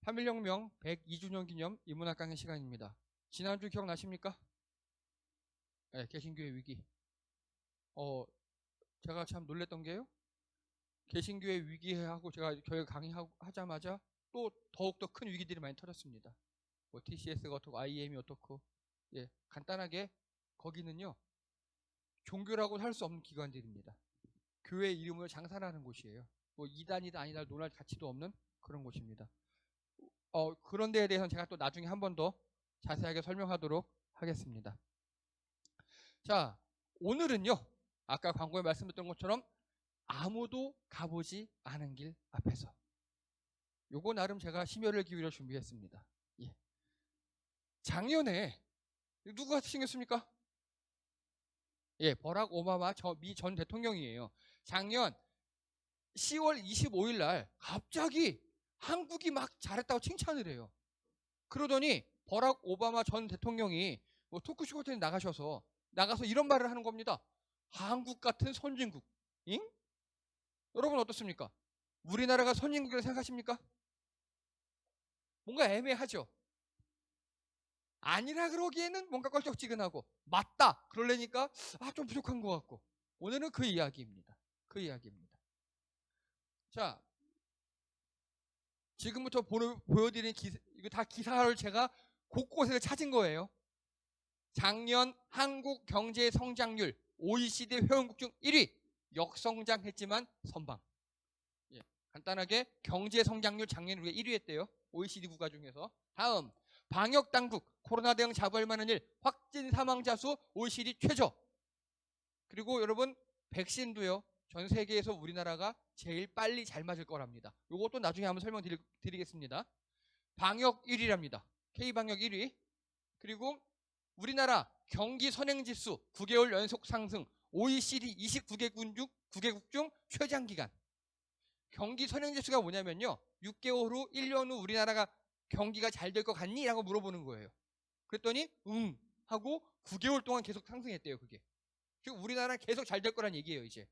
한일혁명 102주년 기념 인문학 강의 시간입니다. 지난주 기억나십니까? 네, 개신교의 위기. 제가 참 놀랬던 게요. 개신교의 위기하고 제가 교회 강의하자마자 또 더욱더 큰 위기들이 많이 터졌습니다. 뭐 TCS가 어떻고 IM이 어떻고. 예, 간단하게 거기는요. 종교라고 할 수 없는 기관들입니다. 교회 이름으로 장사하는 곳이에요. 뭐 이단이다 아니다 논할 가치도 없는 그런 곳입니다. 그런 데에 대해서는 제가 또 나중에 한 번 더 자세하게 설명하도록 하겠습니다. 자, 오늘은요. 아까 광고에 말씀드렸던 것처럼 아무도 가보지 않은 길 앞에서. 요거 나름 제가 심혈을 기울여 준비했습니다. 예. 작년에 누가 생겼습니까? 예, 버락 오바마 미 전 대통령이에요. 작년 10월 25일 날 갑자기 한국이 막 잘했다고 칭찬을 해요. 그러더니 버락 오바마 전 대통령이 뭐 토크쇼 같은 데 나가서 이런 말을 하는 겁니다. 한국 같은 선진국. 잉? 여러분 어떻습니까? 우리나라가 선진국이라고 생각하십니까? 뭔가 애매하죠? 아니라 그러기에는 뭔가 껄쩍지근하고 맞다 그러려니까 좀 부족한 것 같고. 오늘은 그 이야기입니다. 그 이야기입니다. 자, 지금부터 보여드리는 이거 다 기사를 제가 곳곳에서 찾은 거예요. 작년 한국 경제 성장률 OECD 회원국 중 1위. 역성장했지만 선방. 예, 간단하게 경제 성장률 작년에 우리가 1위 했대요. OECD 국가 중에서. 다음 방역 당국 코로나 대응 자부할 만한 일 확진 사망자 수 OECD 최저. 그리고 여러분 백신도요. 전 세계에서 우리나라가 제일 빨리 잘 맞을 거랍니다. 이것도 나중에 한번 설명드리겠습니다. 방역 1위랍니다. K방역 1위. 그리고 우리나라 경기 선행지수 9개월 연속 상승. OECD 29개국 중 최장기간. 경기 선행지수가 뭐냐면요. 6개월 후, 1년 후 우리나라가 경기가 잘 될 것 같니? 라고 물어보는 거예요. 그랬더니 응 하고 9개월 동안 계속 상승했대요. 그게. 즉 우리나라는 계속 잘 될 거란 얘기예요. 이제.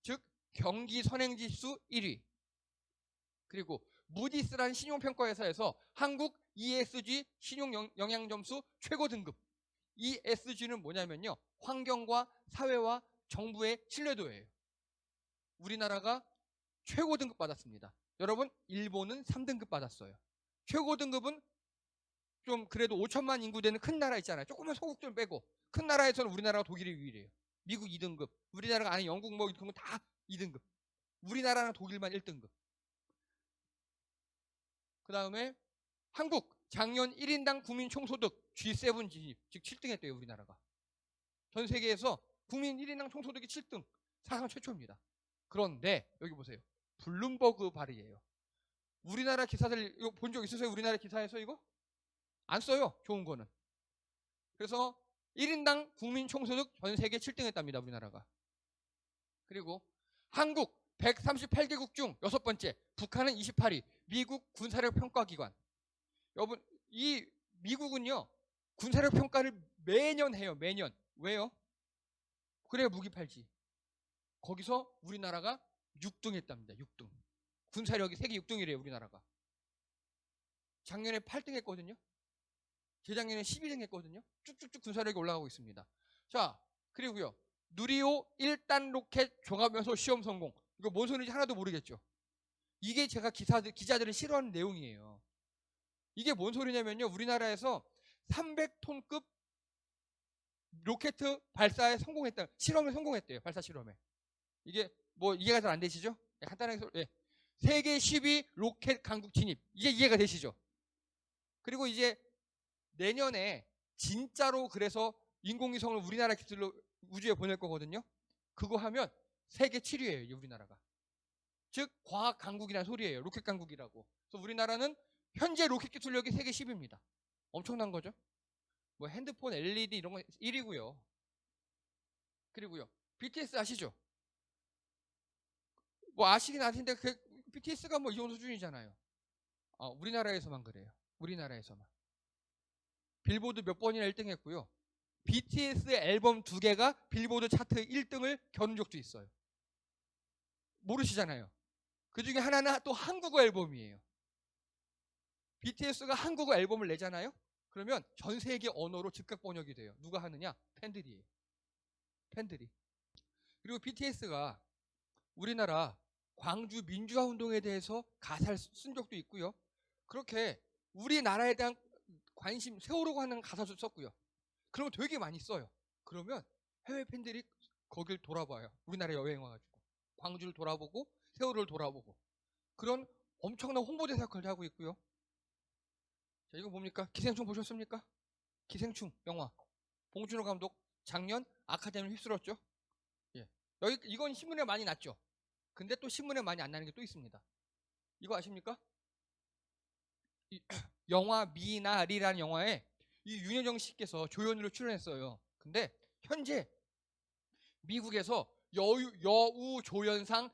즉 경기 선행지수 1위. 그리고 무디스라는 신용평가회사에서 한국 ESG 신용영향점수 최고 등급. ESG는 뭐냐면요. 환경과 사회와 정부의 신뢰도예요. 우리나라가 최고 등급 받았습니다. 여러분 일본은 3등급 받았어요. 최고 등급은 좀 그래도 5천만 인구 되는 큰 나라 있잖아요. 조금만 소국들 빼고 큰 나라에서는 우리나라가 독일이 유일해요. 미국 2등급, 우리나라가 아닌 영국 뭐 이런 거 다 2등급. 우리나라는 독일만 1등급. 그 다음에 한국 작년 1인당 국민 총소득 G7 진입, 즉 7등 했대요. 우리나라가. 전 세계에서 국민 1인당 총소득이 7등, 사상 최초입니다. 그런데 여기 보세요. 블룸버그 발이에요. 우리나라 기사들 이거 본 적 있으세요? 우리나라 기사에서 이거? 안 써요. 좋은 거는. 그래서 1인당 국민 총소득 전 세계 7등 했답니다. 우리나라가. 그리고 한국 138개국 중 6번째, 북한은 28위, 미국 군사력 평가기관. 여러분, 이 미국은요, 군사력 평가를 매년 해요. 매년. 왜요? 그래야 무기 팔지. 거기서 우리나라가 6등 했답니다. 6등. 군사력이 세계 6등이래요. 우리나라가. 작년에 8등 했거든요. 재작년에 12등 했거든요. 쭉쭉쭉 군사력이 올라가고 있습니다. 자, 그리고요. 누리호 1단 로켓 종합연소 시험 성공. 이거 뭔 소리인지 하나도 모르겠죠. 이게 제가 기자들이 싫어하는 내용이에요. 이게 뭔 소리냐면요. 우리나라에서 300톤급 로켓 발사에 성공했다. 실험에 성공했대요. 발사 실험에. 이게 뭐 이해가 잘 안 되시죠? 간단하게 세계 10위 로켓 강국 진입. 이게 이해가 되시죠? 그리고 이제 내년에 진짜로 그래서 인공위성을 우리나라 기술로 우주에 보낼 거거든요. 그거 하면 세계 7위예요. 우리나라가. 즉 과학 강국이라는 소리예요. 로켓 강국이라고. 그래서 우리나라는 현재 로켓 기술력이 세계 10위입니다. 엄청난 거죠. 뭐 핸드폰, LED 이런 거 1위고요. 그리고요. BTS 아시죠? 뭐 아시긴 아신데 BTS가 뭐 이 정도 수준이잖아요. 우리나라에서만 그래요. 우리나라에서만. 빌보드 몇 번이나 1등 했고요. BTS 앨범 2개가 빌보드 차트 1등을 겨룬 적도 있어요. 모르시잖아요. 그 중에 하나는 또 한국어 앨범이에요. BTS가 한국어 앨범을 내잖아요. 그러면 전 세계 언어로 즉각 번역이 돼요. 누가 하느냐? 팬들이에요. 팬들이. 그리고 BTS가 우리나라 광주 민주화 운동에 대해서 가사를 쓴 적도 있고요. 그렇게 우리나라에 대한 관심 세우려고 하는 가사도 썼고요. 그런 거 되게 많이 써요. 그러면 해외 팬들이 거길 돌아봐요. 우리나라 여행 와가지고 광주를 돌아보고 세월호를 돌아보고 그런 엄청난 홍보대사 역할을 하고 있고요. 자, 이거 뭡니까? 기생충 보셨습니까? 기생충 영화. 봉준호 감독 작년 아카데미를 휩쓸었죠. 예. 여기 이건 신문에 많이 났죠. 근데 또 신문에 많이 안 나는 게 또 있습니다. 이거 아십니까? 영화 미나리라는 영화에 이 윤여정 씨께서 조연으로 출연했어요. 근데 현재 미국에서 여우 조연상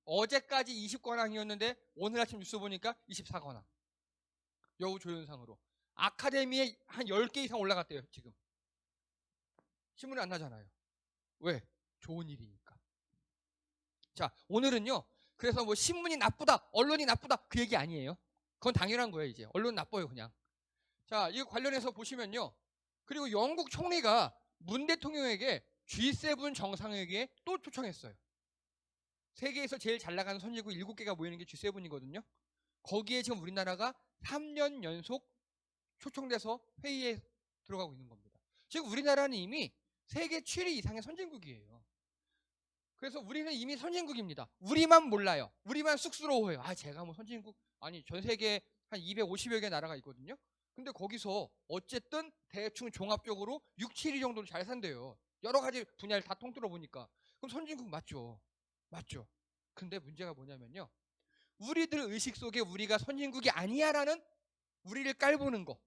어제까지 20관왕이었는데 오늘 아침 뉴스 보니까 24관왕. 여우 조연상으로. 아카데미에 한 10개 이상 올라갔대요, 지금. 신문에 안 나잖아요. 왜? 좋은 일이니까. 자, 오늘은요. 그래서 뭐 신문이 나쁘다, 언론이 나쁘다 그 얘기 아니에요. 그건 당연한 거예요, 이제. 언론 나빠요, 그냥. 자, 이거 관련해서 보시면요. 그리고 영국 총리가 문 대통령에게 G7 정상회의에 또 초청했어요. 세계에서 제일 잘 나가는 선진국 7개가 모이는 게 G7이거든요. 거기에 지금 우리나라가 3년 연속 초청돼서 회의에 들어가고 있는 겁니다. 지금 우리나라는 이미 세계 7위 이상의 선진국이에요. 그래서 우리는 이미 선진국입니다. 우리만 몰라요. 우리만 쑥스러워해요. 아, 제가 뭐 선진국, 아니, 전 세계에 한 250여 개 나라가 있거든요. 근데 거기서 어쨌든 대충 종합적으로 6, 7위 정도는 잘 산대요. 여러 가지 분야를 다 통틀어 보니까. 그럼 선진국 맞죠? 맞죠? 근데 문제가 뭐냐면요. 우리들 의식 속에 우리가 선진국이 아니야라는 우리를 깔보는 거.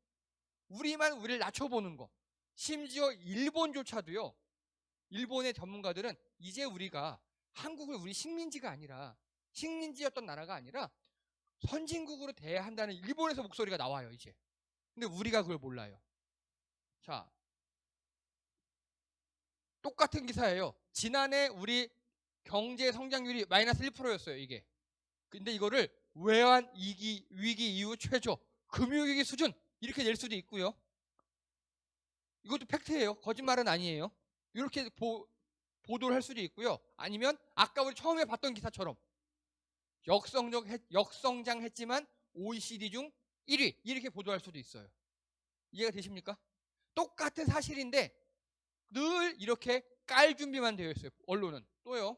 우리를 낮춰보는 거. 심지어 일본조차도요. 일본의 전문가들은 이제 우리가 한국을 우리 식민지가 아니라 식민지였던 나라가 아니라 선진국으로 대해야 한다는 일본에서 목소리가 나와요, 이제. 근데 우리가 그걸 몰라요. 자, 똑같은 기사예요. 지난해 우리 경제 성장률이 마이너스 1%였어요, 이게. 근데 이거를 외환 위기 이후 최저 금융위기 수준 이렇게 낼 수도 있고요. 이것도 팩트예요. 거짓말은 아니에요. 이렇게 보도를 할 수도 있고요. 아니면 아까 우리 처음에 봤던 기사처럼 역성장했지만 OECD 중 1위 이렇게 보도할 수도 있어요. 이해가 되십니까? 똑같은 사실인데 늘 이렇게 깔 준비만 되어 있어요. 언론은. 또요.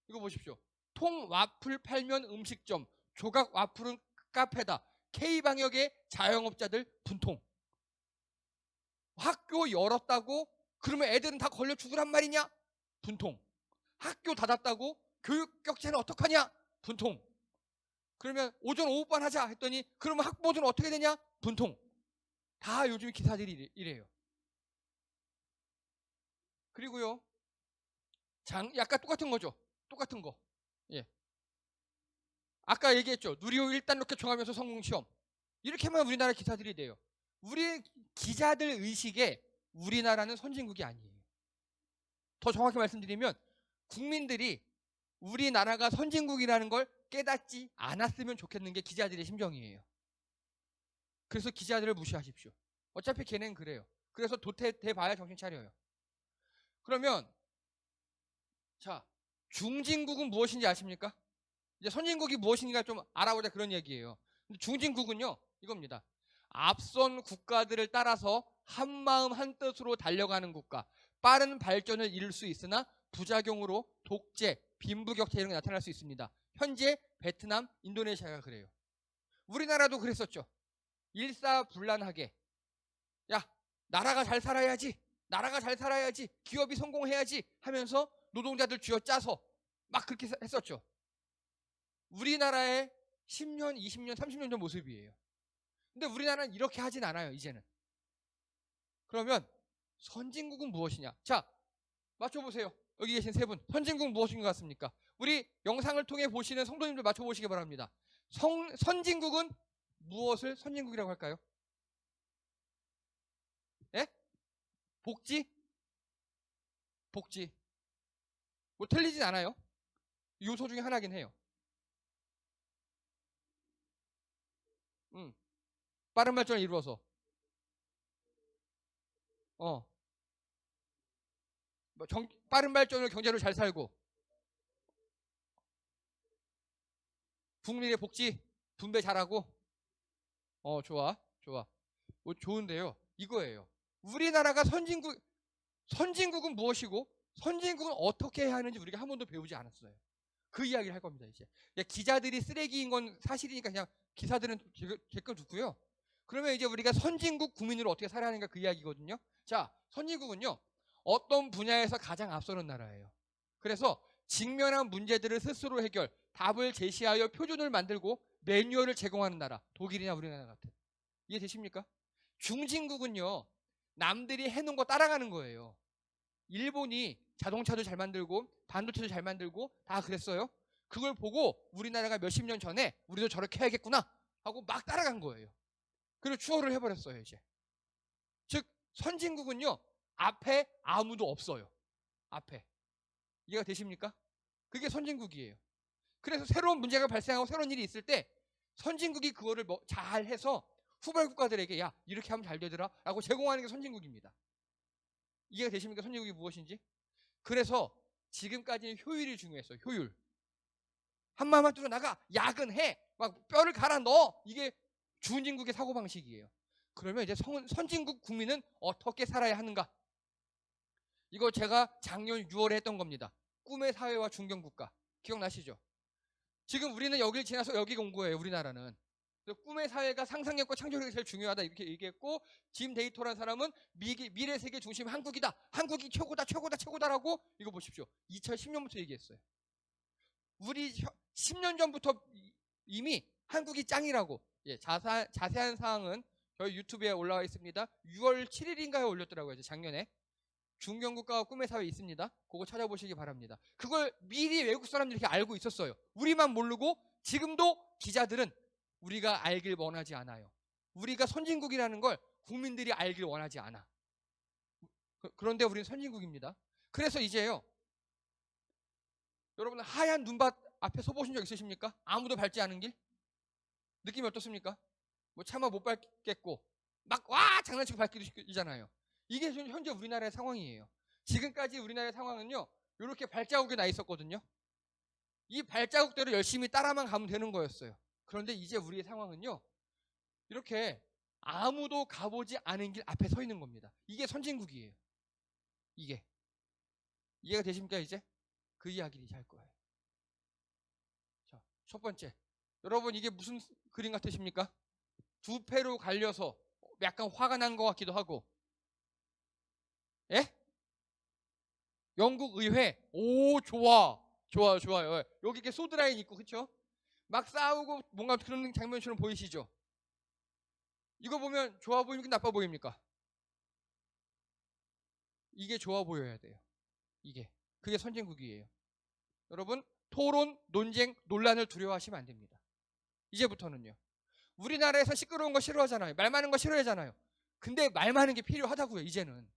이거 보십시오. 통 와플 팔면 음식점, 조각 와플은 카페다. K방역의 자영업자들 분통. 학교 열었다고 그러면 애들은 다 걸려 죽으란 말이냐? 분통. 학교 닫았다고 교육 격차는 어떡하냐? 분통. 그러면 오전 오후반 하자 했더니 그러면 학부모들은 어떻게 되냐? 분통. 다 요즘 기사들이 이래요. 그리고요. 약간 똑같은 거죠. 똑같은 거. 예. 아까 얘기했죠. 누리호 1단 로켓 종합연소 성공시험. 이렇게만 우리나라 기사들이 돼요. 우리 기자들 의식에 우리나라는 선진국이 아니에요. 더 정확히 말씀드리면 국민들이 우리나라가 선진국이라는 걸 깨닫지 않았으면 좋겠는 게 기자들의 심정이에요. 그래서 기자들을 무시하십시오. 어차피 걔는 그래요. 그래서 도태돼봐야 정신 차려요. 그러면 자, 중진국은 무엇인지 아십니까? 이제 선진국이 무엇인가 좀 알아보자 그런 얘기예요. 중진국은요 이겁니다. 앞선 국가들을 따라서 한마음 한뜻으로 달려가는 국가, 빠른 발전을 이룰 수 있으나 부작용으로 독재, 빈부격차 이런 게 나타날 수 있습니다. 현재 베트남, 인도네시아가 그래요. 우리나라도 그랬었죠. 일사불란하게 야 나라가 잘 살아야지, 나라가 잘 살아야지, 기업이 성공해야지 하면서 노동자들 쥐어짜서 막 그렇게 했었죠. 우리나라의 10년, 20년, 30년 전 모습이에요. 근데 우리나라는 이렇게 하진 않아요, 이제는. 그러면 선진국은 무엇이냐? 자, 맞춰보세요. 여기 계신 세 분. 선진국 무엇인 것 같습니까? 우리 영상을 통해 보시는 성도님들 맞춰보시기 바랍니다. 선진국은 무엇을 선진국이라고 할까요? 예? 복지? 복지. 뭐 틀리진 않아요. 요소 중에 하나긴 해요. 빠른 발전을 이루어서. 빠른 발전으로 경제로 잘 살고 국민의 복지 분배 잘하고. 좋아. 좋은데요. 이거예요. 우리나라가 선진국은 무엇이고 선진국은 어떻게 해야 하는지 우리가 한 번도 배우지 않았어요. 그 이야기를 할 겁니다. 이제 기자들이 쓰레기인 건 사실이니까 그냥 기사들은 제거 두고요. 그러면 이제 우리가 선진국 국민으로 어떻게 살아야 하는가 그 이야기거든요. 자, 선진국은요 어떤 분야에서 가장 앞서는 나라예요. 그래서 직면한 문제들을 스스로 해결, 답을 제시하여 표준을 만들고 매뉴얼을 제공하는 나라, 독일이나 우리나라 같은. 이해되십니까? 중진국은요 남들이 해놓은 거 따라가는 거예요. 일본이 자동차도 잘 만들고 반도체도 잘 만들고 다 그랬어요. 그걸 보고 우리나라가 몇십 년 전에 우리도 저렇게 해야겠구나 하고 막 따라간 거예요. 그리고 추월을 해버렸어요. 이제 즉 선진국은요 앞에 아무도 없어요. 앞에. 이해가 되십니까? 그게 선진국이에요. 그래서 새로운 문제가 발생하고 새로운 일이 있을 때 선진국이 그거를 잘 해서 후발 국가들에게 야 이렇게 하면 잘 되더라 라고 제공하는 게 선진국입니다. 이해가 되십니까? 선진국이 무엇인지. 그래서 지금까지는 효율이 중요했어요. 효율. 한마음만 뚫어 나가 야근해 막 뼈를 갈아 넣어. 이게 중진국의 사고방식이에요. 그러면 이제 선진국 국민은 어떻게 살아야 하는가. 이거 제가 작년 6월에 했던 겁니다. 꿈의 사회와 중견국가. 기억나시죠? 지금 우리는 여기를 지나서 여기가 온 거예요. 우리나라는. 꿈의 사회가 상상력과 창조력이 제일 중요하다 이렇게 얘기했고 짐 데이터라는 사람은 미래 세계 중심 한국이다. 한국이 최고다라고 이거 보십시오. 2010년부터 얘기했어요. 우리 10년 전부터 이미 한국이 짱이라고. 예, 자세한 사항은 저희 유튜브에 올라와 있습니다. 6월 7일인가에 올렸더라고요. 작년에. 중견국가와 꿈의 사회 있습니다. 그거 찾아보시기 바랍니다. 그걸 미리 외국 사람들이 이렇게 알고 있었어요. 우리만 모르고 지금도 기자들은 우리가 알길 원하지 않아요. 우리가 선진국이라는 걸 국민들이 알길 원하지 않아. 그런데 우리는 선진국입니다. 그래서 이제요. 여러분 하얀 눈밭 앞에 서보신 적 있으십니까? 아무도 밟지 않은 길? 느낌이 어떻습니까? 뭐 차마 못 밟겠고 막 와 장난치고 밟기잖아요. 이게 현재 우리나라의 상황이에요. 지금까지 우리나라의 상황은요. 이렇게 발자국이 나 있었거든요. 이 발자국대로 열심히 따라만 가면 되는 거였어요. 그런데 이제 우리의 상황은요. 이렇게 아무도 가보지 않은 길 앞에 서 있는 겁니다. 이게 선진국이에요. 이게. 이해가 되십니까 이제? 그 이야기를 이제 할 거예요. 자, 첫 번째. 여러분 이게 무슨 그림 같으십니까? 두 패로 갈려서 약간 화가 난 것 같기도 하고. 예? 영국 의회. 오 좋아요. 여기 이렇게 소드라인 있고 그쵸? 막 싸우고 뭔가 그런 장면처럼 보이시죠? 이거 보면 좋아 보입니까? 나빠 보입니까? 이게 좋아 보여야 돼요. 이게. 그게 선진국이에요. 여러분 토론, 논쟁, 논란을 두려워하시면 안 됩니다. 이제부터는요. 우리나라에서 시끄러운 거 싫어하잖아요. 말 많은 거 싫어하잖아요. 근데 말 많은 게 필요하다고요. 이제는.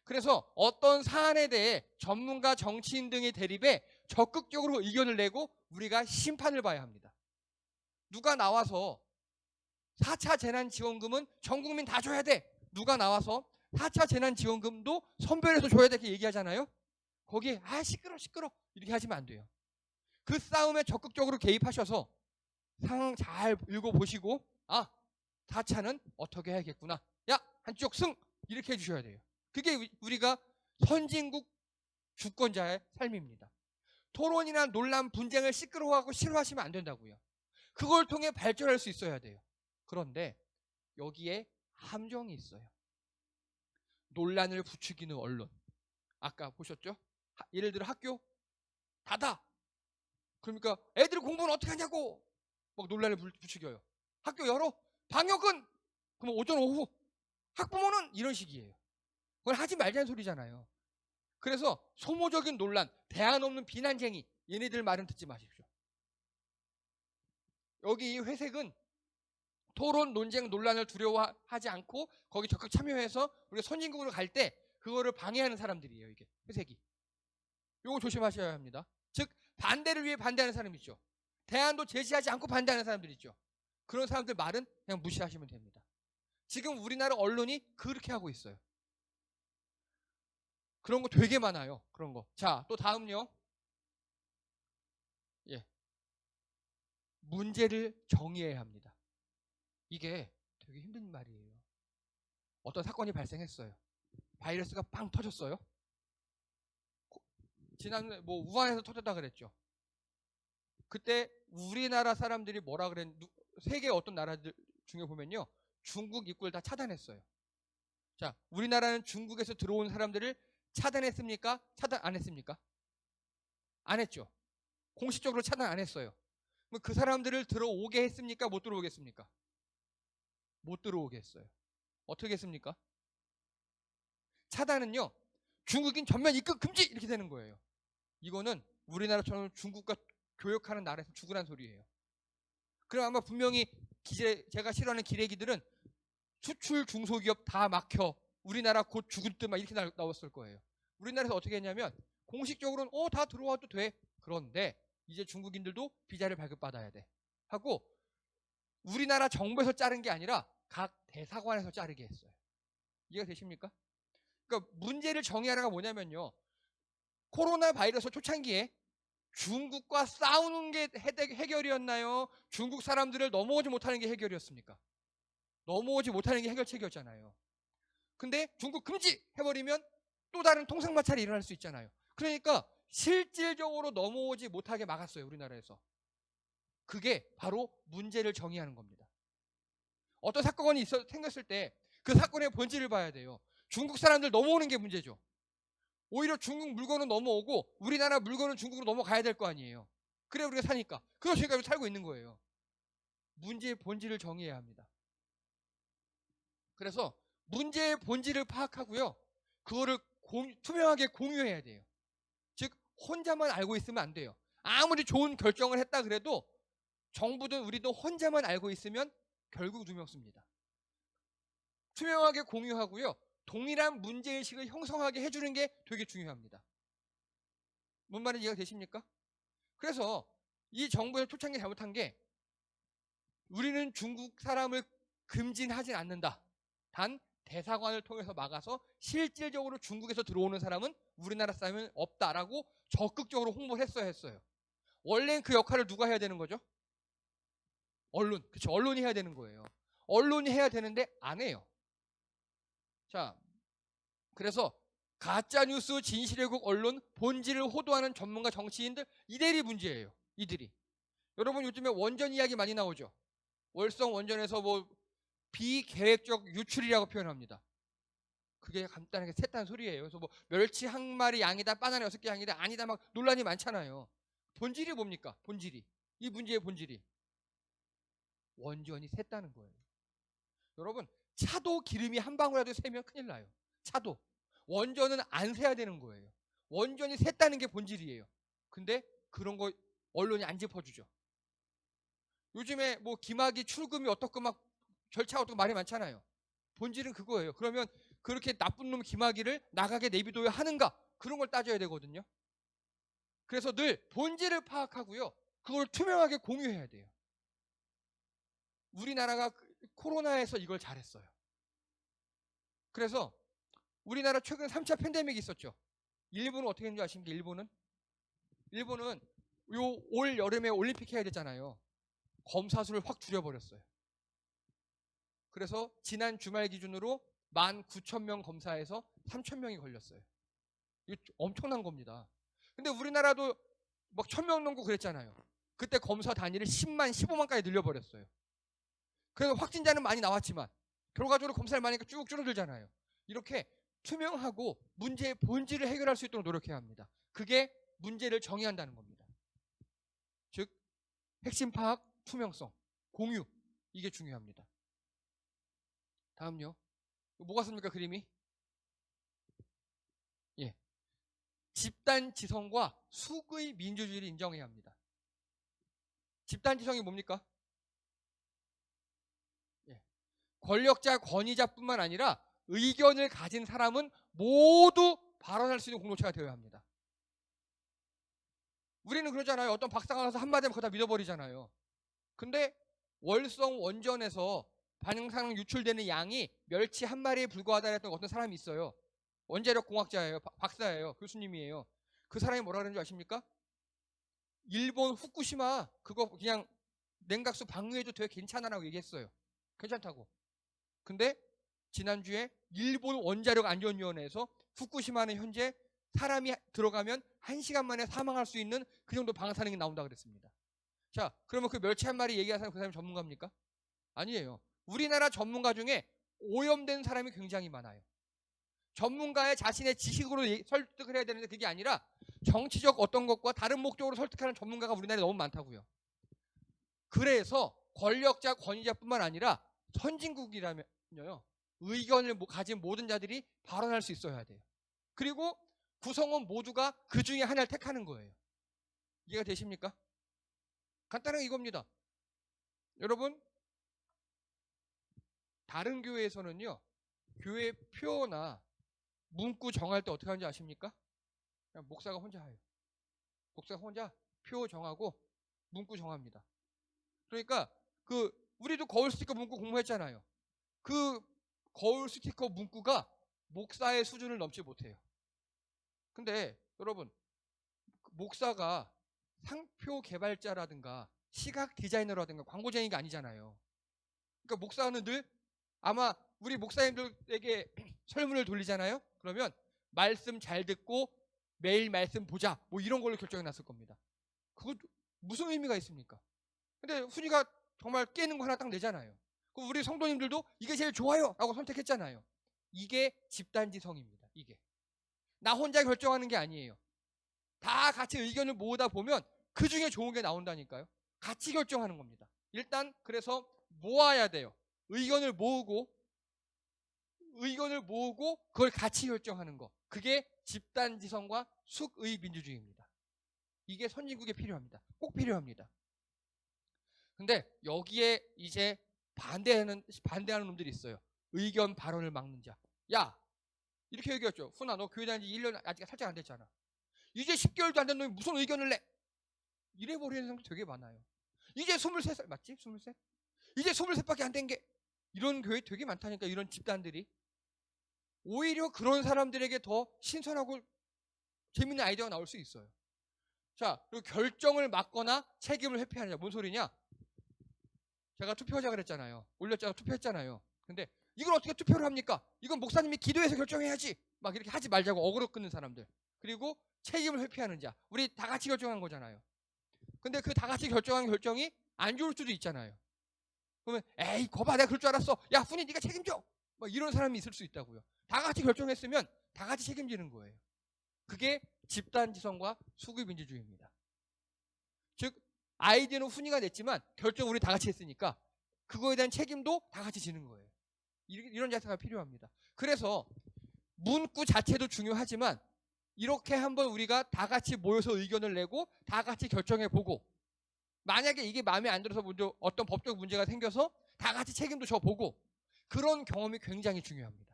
그래서 어떤 사안에 대해 전문가, 정치인 등의 대립에 적극적으로 의견을 내고 우리가 심판을 봐야 합니다. 누가 나와서 4차 재난지원금은 전 국민 다 줘야 돼. 누가 나와서 4차 재난지원금도 선별해서 줘야 돼. 이렇게 얘기하잖아요. 거기에 시끄러 이렇게 하시면 안 돼요. 그 싸움에 적극적으로 개입하셔서 상황 잘 읽어보시고 4차는 어떻게 해야겠구나. 야 한쪽 승 이렇게 해주셔야 돼요. 그게 우리가 선진국 주권자의 삶입니다. 토론이나 논란, 분쟁을 시끄러워하고 싫어하시면 안 된다고요. 그걸 통해 발전할 수 있어야 돼요. 그런데 여기에 함정이 있어요. 논란을 부추기는 언론. 아까 보셨죠? 예를 들어 학교 닫아. 그러니까 애들 공부는 어떻게 하냐고 막 논란을 부추겨요. 학교 열어. 방역은 그럼 오전 오후. 학부모는 이런 식이에요. 그걸 하지 말자는 소리잖아요. 그래서 소모적인 논란, 대안 없는 비난쟁이 얘네들 말은 듣지 마십시오. 여기 이 회색은 토론, 논쟁, 논란을 두려워하지 않고 거기 적극 참여해서 우리가 선진국으로 갈 때 그거를 방해하는 사람들이에요. 이게 회색이. 이거 조심하셔야 합니다. 즉 반대를 위해 반대하는 사람 있죠. 대안도 제시하지 않고 반대하는 사람들 있죠. 그런 사람들 말은 그냥 무시하시면 됩니다. 지금 우리나라 언론이 그렇게 하고 있어요. 그런 거 되게 많아요. 그런 거. 자, 또 다음요. 예. 문제를 정의해야 합니다. 이게 되게 힘든 말이에요. 어떤 사건이 발생했어요. 바이러스가 빵 터졌어요. 지난해 뭐 우한에서 터졌다 그랬죠. 그때 우리나라 사람들이 뭐라 그랬, 세계 어떤 나라들 중에 보면요. 중국 입구를 다 차단했어요. 자, 우리나라는 중국에서 들어온 사람들을 차단했습니까? 차단 안 했습니까? 안 했죠. 공식적으로 차단 안 했어요. 그 사람들을 들어오게 했습니까? 못 들어오게 했습니까? 못 들어오게 했어요. 어떻게 했습니까? 차단은요. 중국인 전면 입국 금지 이렇게 되는 거예요. 이거는 우리나라처럼 중국과 교역하는 나라에서 죽으란 소리예요. 그럼 아마 분명히 제가 싫어하는 기레기들은 수출 중소기업 다 막혀 우리나라 곧 죽을 듯 막 이렇게 나왔을 거예요. 우리나라에서 어떻게 했냐면 공식적으로는 다 들어와도 돼. 그런데 이제 중국인들도 비자를 발급받아야 돼 하고 우리나라 정부에서 자른 게 아니라 각 대사관에서 자르게 했어요. 이해가 되십니까? 그러니까 문제를 정의하라가 뭐냐면요. 코로나 바이러스 초창기에 중국과 싸우는 게 해결이었나요? 중국 사람들을 넘어오지 못하는 게 해결이었습니까? 넘어오지 못하는 게 해결책이었잖아요. 근데 중국 금지 해버리면 또 다른 통상마찰이 일어날 수 있잖아요. 그러니까 실질적으로 넘어오지 못하게 막았어요. 우리나라에서. 그게 바로 문제를 정의하는 겁니다. 어떤 사건이 생겼을 때 그 사건의 본질을 봐야 돼요. 중국 사람들 넘어오는 게 문제죠. 오히려 중국 물건은 넘어오고 우리나라 물건은 중국으로 넘어가야 될 거 아니에요. 그래 우리가 사니까. 그래서 지금까지 살고 있는 거예요. 문제의 본질을 정의해야 합니다. 그래서 문제의 본질을 파악하고요. 그거를 투명하게 공유해야 돼요. 즉 혼자만 알고 있으면 안 돼요. 아무리 좋은 결정을 했다 그래도 정부든 우리도 혼자만 알고 있으면 결국 누명씁니다. 투명하게 공유하고요. 동일한 문제의식을 형성하게 해주는 게 되게 중요합니다. 뭔 말인지 이해가 되십니까? 그래서 이 정부의 초창기 잘못한 게 우리는 중국 사람을 금지하진 않는다. 단 대사관을 통해서 막아서 실질적으로 중국에서 들어오는 사람은 우리나라 사람은 없다라고 적극적으로 홍보를 했어요. 원래는 그 역할을 누가 해야 되는 거죠? 언론. 그렇죠. 언론이 해야 되는 거예요. 언론이 해야 되는데 안 해요. 자, 그래서 가짜뉴스, 진실의국 언론, 본질을 호도하는 전문가 정치인들 이들이 문제예요. 이들이. 여러분 요즘에 원전 이야기 많이 나오죠. 월성 원전에서 뭐 비계획적 유출이라고 표현합니다. 그게 간단하게 셌다는 소리예요. 그래서 뭐 멸치 한 마리 양이다, 바나나 6개 양이다, 아니다 막 논란이 많잖아요. 본질이 뭡니까? 본질이. 이 문제의 본질이. 원전이 샜다는 거예요. 여러분 차도 기름이 한 방울이라도 새면 큰일 나요. 차도. 원전은 안 새야 되는 거예요. 원전이 샜다는 게 본질이에요. 근데 그런 거 언론이 안 짚어주죠. 요즘에 뭐 김학의 출금이 어떻고 막 절차가 어떻고 말이 많잖아요. 본질은 그거예요. 그러면 그렇게 나쁜 놈 김학의를 나가게 내비둬야 하는가? 그런 걸 따져야 되거든요. 그래서 늘 본질을 파악하고요. 그걸 투명하게 공유해야 돼요. 우리나라가 코로나에서 이걸 잘했어요. 그래서 우리나라 최근 3차 팬데믹이 있었죠. 일본은 어떻게 했는지 아십니까? 일본은 요 올 여름에 올림픽 해야 되잖아요. 검사 수를 확 줄여버렸어요. 그래서 지난 주말 기준으로 19,000명 검사에서 3,000명이 걸렸어요. 이거 엄청난 겁니다. 근데 우리나라도 막 1,000명 넘고 그랬잖아요. 그때 검사 단위를 10만, 15만까지 늘려버렸어요. 그래서 확진자는 많이 나왔지만 결과적으로 검사를 많이 하니까 쭉 줄어들잖아요. 이렇게 투명하고 문제의 본질을 해결할 수 있도록 노력해야 합니다. 그게 문제를 정의한다는 겁니다. 즉 핵심 파악, 투명성, 공유 이게 중요합니다. 다음요. 뭐가 씁니까 그림이? 예. 집단 지성과 수의 민주주의를 인정해야 합니다. 집단 지성이 뭡니까? 예. 권력자, 권위자뿐만 아니라 의견을 가진 사람은 모두 발언할 수 있는 공동체가 되어야 합니다. 우리는 그러잖아요. 어떤 박사가 나서 한마디 하면 그거 다 믿어버리잖아요. 근데 월성 원전에서 방사능 유출되는 양이 멸치 한 마리에 불과하다 했던 어떤 사람이 있어요. 원자력 공학자예요. 박사예요. 교수님이에요. 그 사람이 뭐라 그러는지 아십니까? 일본 후쿠시마 그거 그냥 냉각수 방류해도 되게 괜찮아라고 얘기했어요. 괜찮다고. 근데 지난주에 일본 원자력 안전위원회에서 후쿠시마는 현재 사람이 들어가면 1시간 만에 사망할 수 있는 그 정도 방사능이 나온다 그랬습니다. 자, 그러면 그 멸치 한 마리 얘기하는 사람 그 사람이 전문가입니까? 아니에요. 우리나라 전문가 중에 오염된 사람이 굉장히 많아요. 전문가의 자신의 지식으로 설득을 해야 되는데 그게 아니라 정치적 어떤 것과 다른 목적으로 설득하는 전문가가 우리나라에 너무 많다고요. 그래서 권력자, 권위자뿐만 아니라 선진국이라면요. 의견을 가진 모든 자들이 발언할 수 있어야 돼요. 그리고 구성원 모두가 그 중에 하나를 택하는 거예요. 이해가 되십니까? 간단하게 이겁니다. 여러분, 다른 교회에서는요. 교회 표나 문구 정할 때 어떻게 하는지 아십니까? 그냥 목사가 혼자 해요. 목사가 혼자 표 정하고 문구 정합니다. 그러니까 우리도 거울 스티커 문구 공부했잖아요. 그 거울 스티커 문구가 목사의 수준을 넘지 못해요. 근데 여러분, 목사가 상표 개발자라든가 시각 디자이너라든가 광고쟁이가 아니잖아요. 그러니까 목사는 늘 아마 우리 목사님들에게 설문을 돌리잖아요. 그러면 말씀 잘 듣고 매일 말씀 보자 뭐 이런 걸로 결정해 놨을 겁니다. 그거 무슨 의미가 있습니까? 근데 훈이가 정말 깨는 거 하나 딱 내잖아요. 그럼 우리 성도님들도 이게 제일 좋아요 라고 선택했잖아요. 이게 집단지성입니다. 이게 나 혼자 결정하는 게 아니에요. 다 같이 의견을 모으다 보면 그 중에 좋은 게 나온다니까요. 같이 결정하는 겁니다. 일단 그래서 모아야 돼요. 의견을 모으고 그걸 같이 결정하는 거. 그게 집단지성과 숙의 민주주의입니다. 이게 선진국에 필요합니다. 꼭 필요합니다. 근데 여기에 이제 반대하는 놈들이 있어요. 의견 발언을 막는 자. 야, 이렇게 얘기했죠. 훈아, 너 교회 다닌 지 1년 아직 살짝 안 됐잖아. 이제 10개월도 안 된 놈이 무슨 의견을 내? 이래버리는 사람도 되게 많아요. 이제 23살 맞지? 23? 이제 23밖에 안 된 게 이런 교회 되게 많다니까. 이런 집단들이 오히려 그런 사람들에게 더 신선하고 재밌는 아이디어가 나올 수 있어요. 자, 그리고 결정을 막거나 책임을 회피하느냐. 뭔 소리냐? 제가 투표하자 그랬잖아요. 올렸잖아. 투표했잖아요. 근데 이걸 어떻게 투표를 합니까? 이건 목사님이 기도해서 결정해야지. 막 이렇게 하지 말자고 어그로 끊는 사람들. 그리고 책임을 회피하는 자. 우리 다 같이 결정한 거잖아요. 근데 그 다 같이 결정한 결정이 안 좋을 수도 있잖아요. 그러면 에이 거봐 내가 그럴 줄 알았어. 야 훈이 네가 책임져. 막 이런 사람이 있을 수 있다고요. 다 같이 결정했으면 다 같이 책임지는 거예요. 그게 집단지성과 수급민주주의입니다. 즉 아이디어는 훈이가 냈지만 결정 우리 다 같이 했으니까 그거에 대한 책임도 다 같이 지는 거예요. 이런 자세가 필요합니다. 그래서 문구 자체도 중요하지만 이렇게 한번 우리가 다 같이 모여서 의견을 내고 다 같이 결정해보고 만약에 이게 마음에 안 들어서 먼저 어떤 법적 문제가 생겨서 다 같이 책임도 져보고 그런 경험이 굉장히 중요합니다.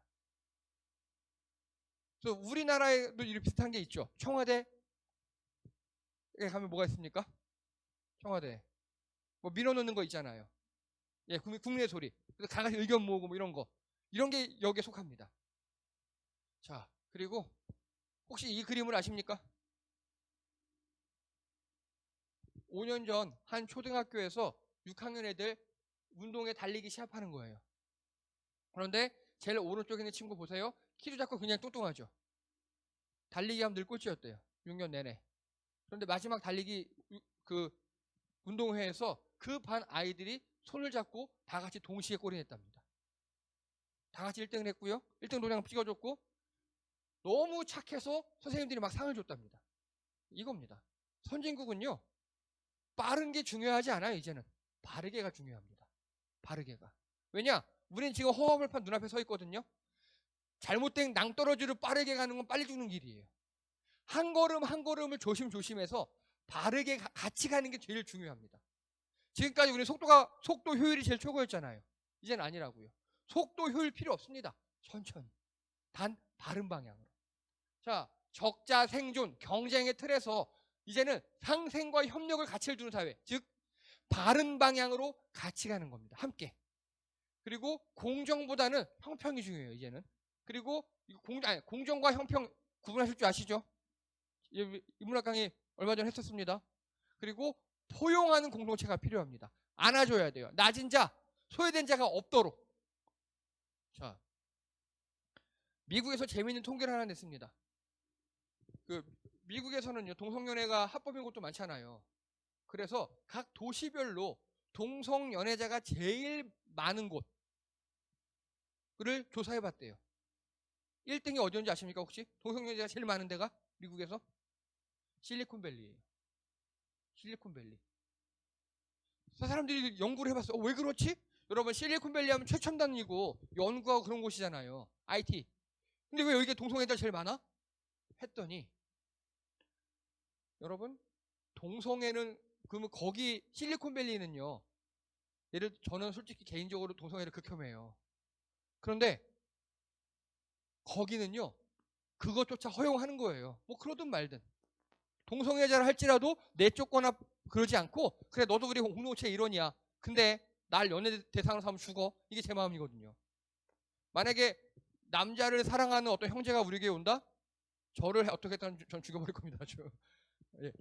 그래서 우리나라에도 이런 비슷한 게 있죠. 청와대에 가면 뭐가 있습니까? 청와대 뭐 밀어넣는 거 있잖아요. 예, 국민의 소리. 그래서 다 같이 의견 모으고 뭐 이런 거. 이런 게 여기에 속합니다. 자, 그리고 혹시 이 그림을 아십니까? 5년 전 한 초등학교에서 6학년 애들 운동에 달리기 시합하는 거예요. 그런데 제일 오른쪽에 있는 친구 보세요. 키도 작고 그냥 뚱뚱하죠. 달리기 하면 늘 꼴찌였대요. 6년 내내. 그런데 마지막 달리기 그 운동회에서 그 반 아이들이 손을 잡고 다 같이 동시에 골이 냈답니다. 다 같이 1등을 했고요. 1등 도장 찍어줬고 너무 착해서 선생님들이 막 상을 줬답니다. 이겁니다. 선진국은요. 빠른 게 중요하지 않아요. 이제는. 바르게가 중요합니다. 바르게가. 왜냐? 우린 지금 허허벌판 눈앞에 서 있거든요. 잘못된 낭떠러지로 빠르게 가는 건 빨리 죽는 길이에요. 한 걸음 한 걸음을 조심조심해서 바르게 같이 가는 게 제일 중요합니다. 지금까지 우리 속도 효율이 제일 최고였잖아요. 이제는 아니라고요. 속도 효율 필요 없습니다. 천천히. 단 바른 방향으로. 자, 적자 생존 경쟁의 틀에서 이제는 상생과 협력을 가치를 두는 사회. 즉 바른 방향으로 같이 가는 겁니다. 함께. 그리고 공정보다는 형평이 중요해요. 이제는. 그리고 공정과 형평 구분하실 줄 아시죠? 인문학 강의 얼마 전에 했었습니다. 그리고 포용하는 공동체가 필요합니다. 안아줘야 돼요. 낮은 자, 소외된 자가 없도록. 자, 미국에서 재미있는 통계를 하나 냈습니다. 미국에서는요, 동성연애가 합법인 곳도 많잖아요. 그래서 각 도시별로 동성연애자가 제일 많은 곳을 조사해봤대요. 1등이 어디였는지 아십니까 혹시? 동성연애자가 제일 많은 데가 미국에서? 실리콘밸리예요. 실리콘밸리. 사람들이 연구를 해봤어요. 왜 그렇지? 여러분 실리콘밸리 하면 최첨단이고 연구하고 그런 곳이잖아요. IT. 근데 왜 여기가 동성애자 제일 많아? 했더니 여러분 동성애는 그러면 거기 실리콘밸리는요. 저는 솔직히 개인적으로 동성애를 극혐해요. 그런데 거기는요. 그것조차 허용하는 거예요. 뭐 그러든 말든. 동성애자를 할지라도 내쫓거나 그러지 않고 그래 너도 우리 공동체 일원이야. 근데 날 연애 대상으로 삼으면 죽어. 이게 제 마음이거든요. 만약에 남자를 사랑하는 어떤 형제가 우리에게 온다? 저를 어떻게 했든 전 죽여버릴 겁니다. 예.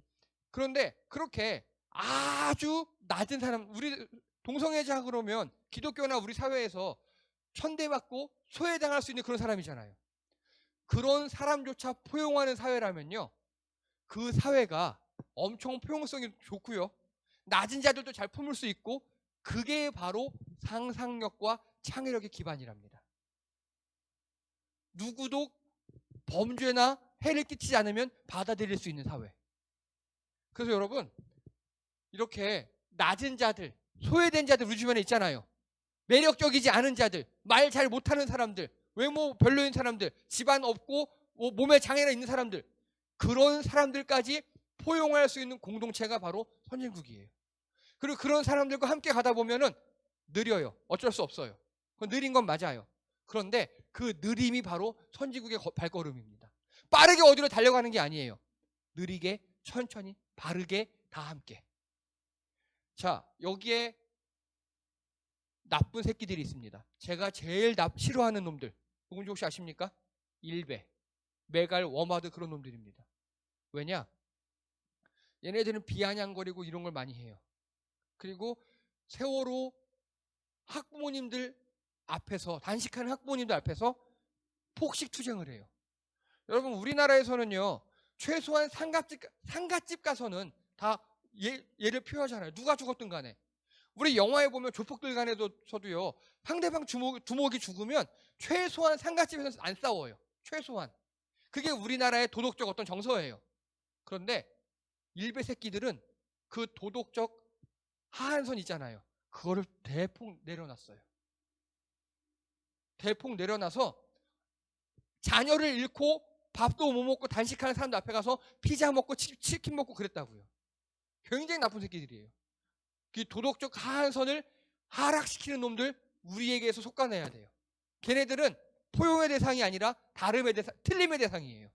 그런데 그렇게 아주 낮은 사람, 우리 동성애자 그러면 기독교나 우리 사회에서 천대받고 소외당할 수 있는 그런 사람이잖아요. 그런 사람조차 포용하는 사회라면요. 그 사회가 엄청 포용성이 좋고요. 낮은 자들도 잘 품을 수 있고 그게 바로 상상력과 창의력의 기반이랍니다. 누구도 범죄나 해를 끼치지 않으면 받아들일 수 있는 사회. 그래서 여러분 이렇게 낮은 자들, 소외된 자들 우리 주변에 있잖아요. 매력적이지 않은 자들, 말 잘 못하는 사람들, 외모 별로인 사람들, 집안 없고 몸에 장애가 있는 사람들, 그런 사람들까지 포용할 수 있는 공동체가 바로 선진국이에요. 그리고 그런 사람들과 함께 가다 보면은 느려요. 어쩔 수 없어요. 느린 건 맞아요. 그런데 그 느림이 바로 선진국의 발걸음입니다. 빠르게 어디로 달려가는 게 아니에요. 느리게, 천천히, 바르게 다 함께. 자, 여기에 나쁜 새끼들이 있습니다. 제가 제일 싫어하는 놈들. 누군지 혹시 아십니까? 일베, 메갈, 워마드 그런 놈들입니다. 왜냐? 얘네들은 비아냥거리고 이런 걸 많이 해요. 그리고 세월호 학부모님들 앞에서, 단식하는 학부모님들 앞에서 폭식 투쟁을 해요. 여러분 우리나라에서는요. 최소한 상갓집 가서는 다 얘를 표하잖아요. 누가 죽었든 간에. 우리 영화에 보면 조폭들 간에서도요. 상대방 두목이 죽으면 최소한 상갓집에서 안 싸워요. 최소한. 그게 우리나라의 도덕적 어떤 정서예요. 그런데 일베 새끼들은 그 도덕적 하한선 있잖아요. 그거를 대폭 내려놨어요. 대폭 내려놔서 자녀를 잃고 밥도 못 먹고 단식하는 사람들 앞에 가서 피자 먹고 치킨 먹고 그랬다고요. 굉장히 나쁜 새끼들이에요. 그 도덕적 하한선을 하락시키는 놈들 우리에게서 속아내야 돼요. 걔네들은 포용의 대상이 아니라 틀림의 대상이에요.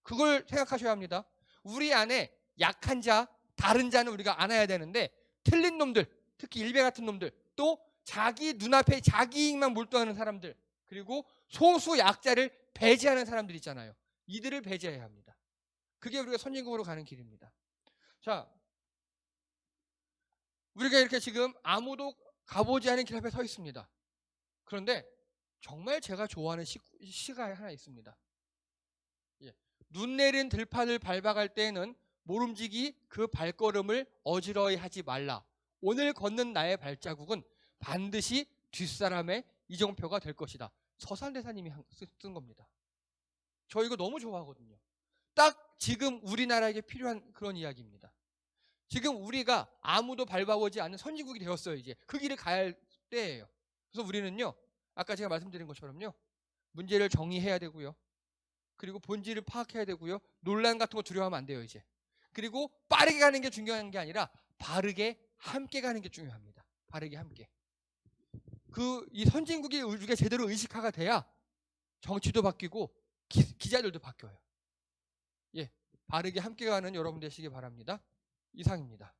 그걸 생각하셔야 합니다. 우리 안에 약한 자, 다른 자는 우리가 안아야 되는데 틀린 놈들, 특히 일베 같은 놈들, 또 자기 눈앞에 자기 이익만 몰두하는 사람들, 그리고 소수 약자를 배제하는 사람들 있잖아요. 이들을 배제해야 합니다. 그게 우리가 선진국으로 가는 길입니다. 자, 우리가 이렇게 지금 아무도 가보지 않은 길 앞에 서 있습니다. 그런데 정말 제가 좋아하는 시가 하나 있습니다. 눈 내린 들판을 밟아갈 때에는 모름지기 그 발걸음을 어지러이 하지 말라. 오늘 걷는 나의 발자국은 반드시 뒷사람의 이정표가 될 것이다. 서산대사님이 쓴 겁니다. 저 이거 너무 좋아하거든요. 딱 지금 우리나라에게 필요한 그런 이야기입니다. 지금 우리가 아무도 밟아보지 않는 선진국이 되었어요. 이제 그 길을 가야 할 때예요. 그래서 우리는요, 아까 제가 말씀드린 것처럼요, 문제를 정의해야 되고요, 그리고 본질을 파악해야 되고요, 논란 같은 거 두려워하면 안 돼요. 이제 그리고 빠르게 가는 게 중요한 게 아니라 바르게 함께 가는 게 중요합니다. 바르게 함께. 이 선진국이 우리가 제대로 의식화가 돼야 정치도 바뀌고 기자들도 바뀌어요. 바르게 함께 가는 여러분 되시기 바랍니다. 이상입니다.